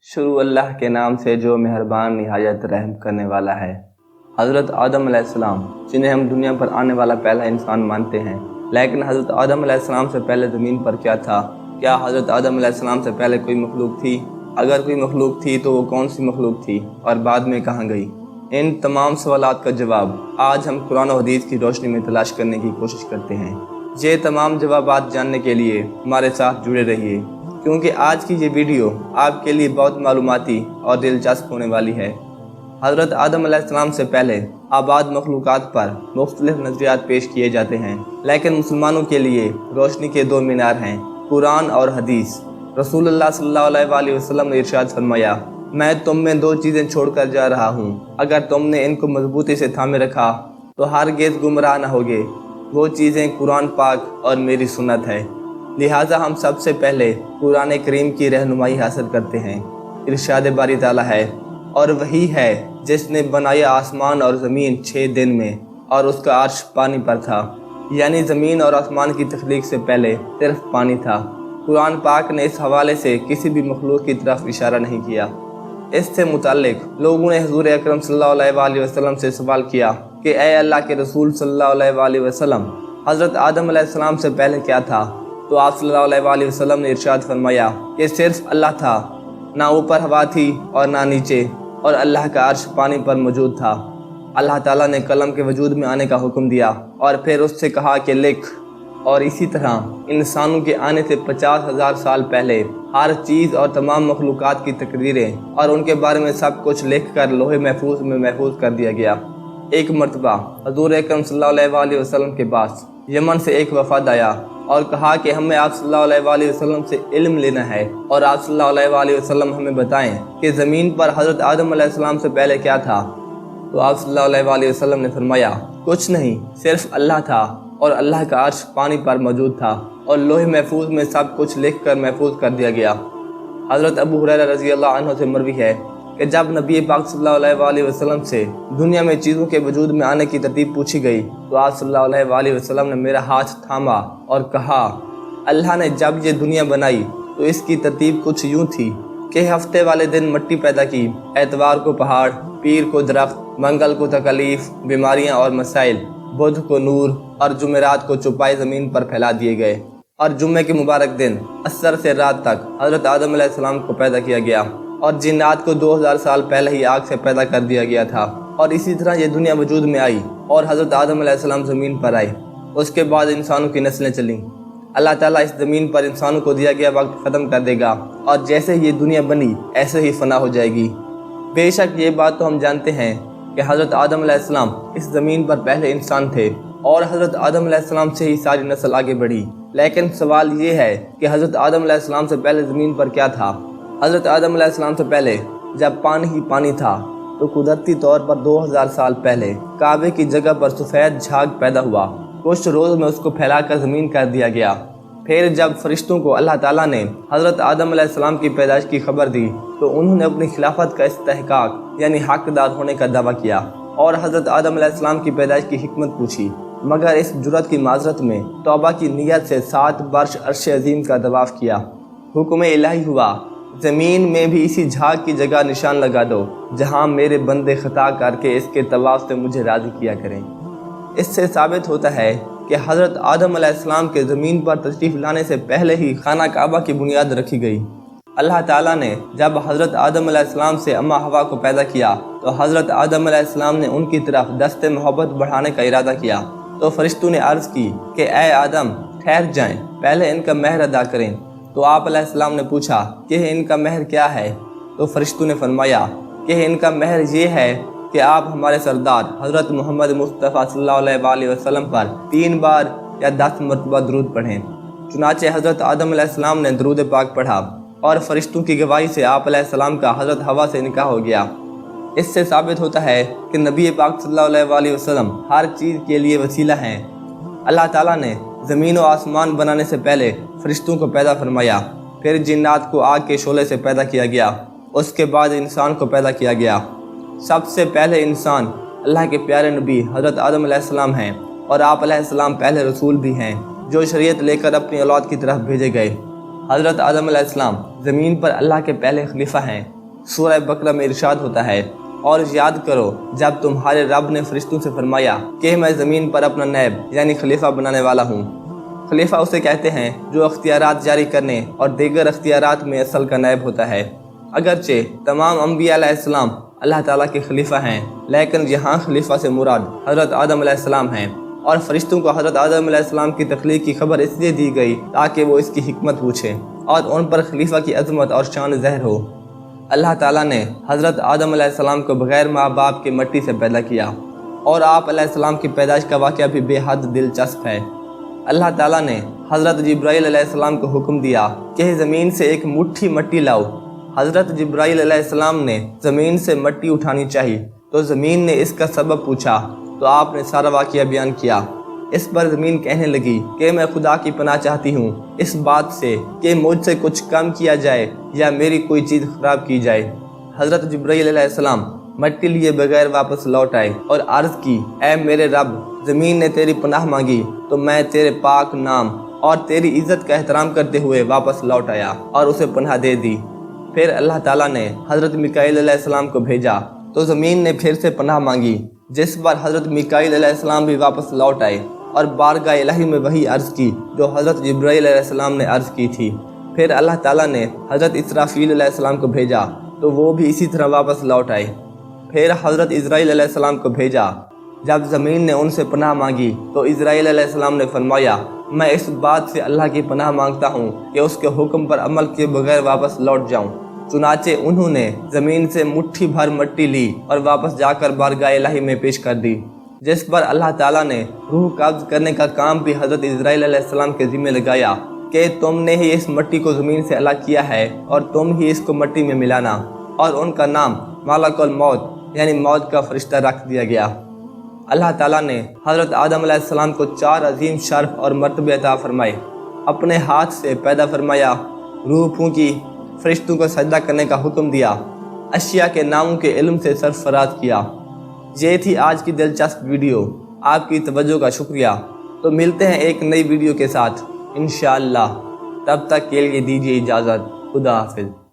شروع اللہ کے نام سے جو مہربان نہایت رحم کرنے والا ہے۔ حضرت آدم علیہ السلام جنہیں ہم دنیا پر آنے والا پہلا انسان مانتے ہیں، لیکن حضرت آدم علیہ السلام سے پہلے زمین پر کیا تھا؟ کیا حضرت آدم علیہ السلام سے پہلے کوئی مخلوق تھی؟ اگر کوئی مخلوق تھی تو وہ کون سی مخلوق تھی اور بعد میں کہاں گئی؟ ان تمام سوالات کا جواب آج ہم قرآن و حدیث کی روشنی میں تلاش کرنے کی کوشش کرتے ہیں۔ یہ تمام جوابات جاننے کے لیے ہمارے ساتھ جڑے رہیے، کیونکہ آج کی یہ ویڈیو آپ کے لیے بہت معلوماتی اور دلچسپ ہونے والی ہے۔ حضرت آدم علیہ السلام سے پہلے آباد مخلوقات پر مختلف نظریات پیش کیے جاتے ہیں، لیکن مسلمانوں کے لیے روشنی کے دو مینار ہیں، قرآن اور حدیث۔ رسول اللہ صلی اللہ علیہ وسلم نے ارشاد فرمایا، میں تم میں دو چیزیں چھوڑ کر جا رہا ہوں، اگر تم نے ان کو مضبوطی سے تھامے رکھا تو ہرگز گمراہ نہ ہوگے۔ وہ چیزیں قرآن پاک اور میری سنت ہے۔ لہٰذا ہم سب سے پہلے قرآن کریم کی رہنمائی حاصل کرتے ہیں۔ ارشاد باری تعالیٰ ہے، اور وہی ہے جس نے بنایا آسمان اور زمین 6 دن میں، اور اس کا عرش پانی پر تھا۔ یعنی زمین اور آسمان کی تخلیق سے پہلے صرف پانی تھا۔ قرآن پاک نے اس حوالے سے کسی بھی مخلوق کی طرف اشارہ نہیں کیا۔ اس سے متعلق لوگوں نے حضور اکرم صلی اللہ علیہ وسلم سے سوال کیا کہ اے اللہ کے رسول صلی اللہ علیہ وسلم، حضرت آدم علیہ السلام سے پہلے کیا تھا؟ تو آپ صلی اللہ علیہ وسلم نے ارشاد فرمایا کہ صرف اللہ تھا، نہ اوپر ہوا تھی اور نہ نیچے، اور اللہ کا عرش پانی پر موجود تھا۔ اللہ تعالیٰ نے قلم کے وجود میں آنے کا حکم دیا اور پھر اس سے کہا کہ لکھ، اور اسی طرح انسانوں کے آنے سے 50,000 سال پہلے ہر چیز اور تمام مخلوقات کی تقریریں اور ان کے بارے میں سب کچھ لکھ کر لوح محفوظ میں محفوظ کر دیا گیا۔ ایک مرتبہ حضور اکرم صلی اللہ علیہ وسلم کے پاس یمن سے ایک وفد آیا اور کہا کہ ہمیں آپ صلی اللہ علیہ وسلم سے علم لینا ہے، اور آپ صلی اللہ علیہ وسلم ہمیں بتائیں کہ زمین پر حضرت آدم علیہ السلام سے پہلے کیا تھا؟ تو آپ صلی اللہ علیہ وسلم نے فرمایا، کچھ نہیں، صرف اللہ تھا، اور اللہ کا عرش پانی پر موجود تھا، اور لوح محفوظ میں سب کچھ لکھ کر محفوظ کر دیا گیا۔ حضرت ابو ہریرہ رضی اللہ عنہ سے مروی ہے کہ جب نبی پاک صلی اللہ علیہ وسلم سے دنیا میں چیزوں کے وجود میں آنے کی ترتیب پوچھی گئی تو آپ صلی اللہ علیہ وسلم نے میرا ہاتھ تھاما اور کہا، اللہ نے جب یہ دنیا بنائی تو اس کی ترتیب کچھ یوں تھی کہ ہفتے والے دن مٹی پیدا کی، اتوار کو پہاڑ، پیر کو درخت، منگل کو تکالیف، بیماریاں اور مسائل، بدھ کو نور، اور جمعرات کو چوپائے زمین پر پھیلا دیے گئے، اور جمعے کے مبارک دن عصر سے رات تک حضرت آدم علیہ السلام کو پیدا کیا گیا، اور جنات کو 2000 سال پہلے ہی آگ سے پیدا کر دیا گیا تھا، اور اسی طرح یہ دنیا وجود میں آئی اور حضرت آدم علیہ السلام زمین پر آئے۔ اس کے بعد انسانوں کی نسلیں چلیں۔ اللہ تعالیٰ اس زمین پر انسانوں کو دیا گیا وقت ختم کر دے گا، اور جیسے یہ دنیا بنی ایسے ہی فنا ہو جائے گی۔ بے شک یہ بات تو ہم جانتے ہیں کہ حضرت آدم علیہ السلام اس زمین پر پہلے انسان تھے، اور حضرت آدم علیہ السلام سے ہی ساری نسل آگے بڑھی۔ لیکن سوال یہ ہے کہ حضرت آدم علیہ السلام سے پہلے زمین پر کیا تھا؟ حضرت آدم علیہ السلام سے پہلے جب پانی ہی پانی تھا تو قدرتی طور پر 2000 سال پہلے کعبے کی جگہ پر سفید جھاگ پیدا ہوا۔ کچھ روز میں اس کو پھیلا کر زمین کر دیا گیا۔ پھر جب فرشتوں کو اللہ تعالیٰ نے حضرت آدم علیہ السلام کی پیدائش کی خبر دی تو انہوں نے اپنی خلافت کا استحقاق یعنی حقدار ہونے کا دعویٰ کیا، اور حضرت آدم علیہ السلام کی پیدائش کی حکمت پوچھی، مگر اس جرات کی معذرت میں توبہ کی نیت سے 7 برش عرش عظیم کا طواف کیا۔ حکم الہی ہوا، زمین میں بھی اسی جھاگ کی جگہ نشان لگا دو جہاں میرے بندے خطا کر کے اس کے طواف سے مجھے راضی کیا کریں۔ اس سے ثابت ہوتا ہے کہ حضرت آدم علیہ السلام کے زمین پر تشریف لانے سے پہلے ہی خانہ کعبہ کی بنیاد رکھی گئی۔ اللہ تعالیٰ نے جب حضرت آدم علیہ السلام سے اماں حوا کو پیدا کیا تو حضرت آدم علیہ السلام نے ان کی طرف دست محبت بڑھانے کا ارادہ کیا، تو فرشتوں نے عرض کی کہ اے آدم، ٹھہر جائیں، پہلے ان کا مہر ادا کریں۔ تو آپ علیہ السلام نے پوچھا کہ ان کا مہر کیا ہے؟ تو فرشتوں نے فرمایا کہ ان کا مہر یہ ہے کہ آپ ہمارے سردار حضرت محمد مصطفیٰ صلی اللہ علیہ وسلم پر 3 بار یا 10 مرتبہ درود پڑھیں۔ چنانچہ حضرت آدم علیہ السلام نے درود پاک پڑھا، اور فرشتوں کی گواہی سے آپ علیہ السلام کا حضرت حوا سے نکاح ہو گیا۔ اس سے ثابت ہوتا ہے کہ نبی پاک صلی اللہ علیہ وسلم ہر چیز کے لیے وسیلہ ہیں۔ اللہ تعالیٰ نے زمین و آسمان بنانے سے پہلے فرشتوں کو پیدا فرمایا، پھر جنات کو آگ کے شعلے سے پیدا کیا گیا، اس کے بعد انسان کو پیدا کیا گیا۔ سب سے پہلے انسان اللہ کے پیارے نبی حضرت آدم علیہ السلام ہیں، اور آپ علیہ السلام پہلے رسول بھی ہیں جو شریعت لے کر اپنی اولاد کی طرف بھیجے گئے۔ حضرت آدم علیہ السلام زمین پر اللہ کے پہلے خلیفہ ہیں، سورہ بقرہ میں ارشاد ہوتا ہے، اور یاد کرو جب تمہارے رب نے فرشتوں سے فرمایا کہ میں زمین پر اپنا نیب یعنی خلیفہ بنانے والا ہوں۔ خلیفہ اسے کہتے ہیں جو اختیارات جاری کرنے اور دیگر اختیارات میں اصل کا نیب ہوتا ہے۔ اگرچہ تمام انبیاء علیہ السلام اللہ تعالیٰ کے خلیفہ ہیں، لیکن یہاں خلیفہ سے مراد حضرت آدم علیہ السلام ہیں، اور فرشتوں کو حضرت آدم علیہ السلام کی تخلیق کی خبر اس لیے دی گئی تاکہ وہ اس کی حکمت پوچھیں اور ان پر خلیفہ کی عظمت اور شان ظاہر ہو۔ اللہ تعالیٰ نے حضرت آدم علیہ السلام کو بغیر ماں باپ کے مٹی سے پیدا کیا، اور آپ علیہ السلام کی پیدائش کا واقعہ بھی بے حد دلچسپ ہے۔ اللہ تعالیٰ نے حضرت جبرائیل علیہ السلام کو حکم دیا کہ زمین سے ایک مٹھی مٹی لاؤ۔ حضرت جبرائیل علیہ السلام نے زمین سے مٹی اٹھانی چاہی تو زمین نے اس کا سبب پوچھا تو آپ نے سارا واقعہ بیان کیا۔ اس پر زمین کہنے لگی کہ میں خدا کی پناہ چاہتی ہوں اس بات سے کہ مجھ سے کچھ کم کیا جائے یا میری کوئی چیز خراب کی جائے۔ حضرت جبرائیل علیہ السلام مٹی لیے بغیر واپس لوٹ آئے اور عرض کی، اے میرے رب، زمین نے تیری پناہ مانگی تو میں تیرے پاک نام اور تیری عزت کا احترام کرتے ہوئے واپس لوٹ آیا اور اسے پناہ دے دی۔ پھر اللہ تعالیٰ نے حضرت میکائیل علیہ السلام کو بھیجا تو زمین نے پھر سے پناہ مانگی، جس پر حضرت میکائیل علیہ السلام بھی واپس لوٹ آئے اور بارگاہ الہی میں وہی عرض کی جو حضرت جبرائیل علیہ السلام نے عرض کی تھی۔ پھر اللہ تعالیٰ نے حضرت اسرافیل علیہ السلام کو بھیجا تو وہ بھی اسی طرح واپس لوٹ آئے۔ پھر حضرت اسرائیل علیہ السلام کو بھیجا۔ جب زمین نے ان سے پناہ مانگی تو اسرائیل علیہ السلام نے فرمایا، میں اس بات سے اللہ کی پناہ مانگتا ہوں کہ اس کے حکم پر عمل کیے بغیر واپس لوٹ جاؤں۔ چنانچہ انہوں نے زمین سے مٹھی بھر مٹی لی اور واپس جا کر بارگاہ الہی میں پیش کر دی، جس پر اللہ تعالیٰ نے روح قبض کرنے کا کام بھی حضرت اسرائیل علیہ السلام کے ذمہ لگایا کہ تم نے ہی اس مٹی کو زمین سے الگ کیا ہے اور تم ہی اس کو مٹی میں ملانا، اور ان کا نام ملک الموت یعنی موت کا فرشتہ رکھ دیا گیا۔ اللہ تعالیٰ نے حضرت آدم علیہ السلام کو 4 عظیم شرف اور مرتبے عطا فرمائے۔ اپنے ہاتھ سے پیدا فرمایا، روح پھونکی، فرشتوں کو سجدہ کرنے کا حکم دیا، اشیاء کے ناموں کے علم سے سرفراز کیا۔ یہ تھی آج کی دلچسپ ویڈیو۔ آپ کی توجہ کا شکریہ۔ تو ملتے ہیں ایک نئی ویڈیو کے ساتھ انشاءاللہ۔ تب تک کے لیے دیجیے اجازت۔ خدا حافظ۔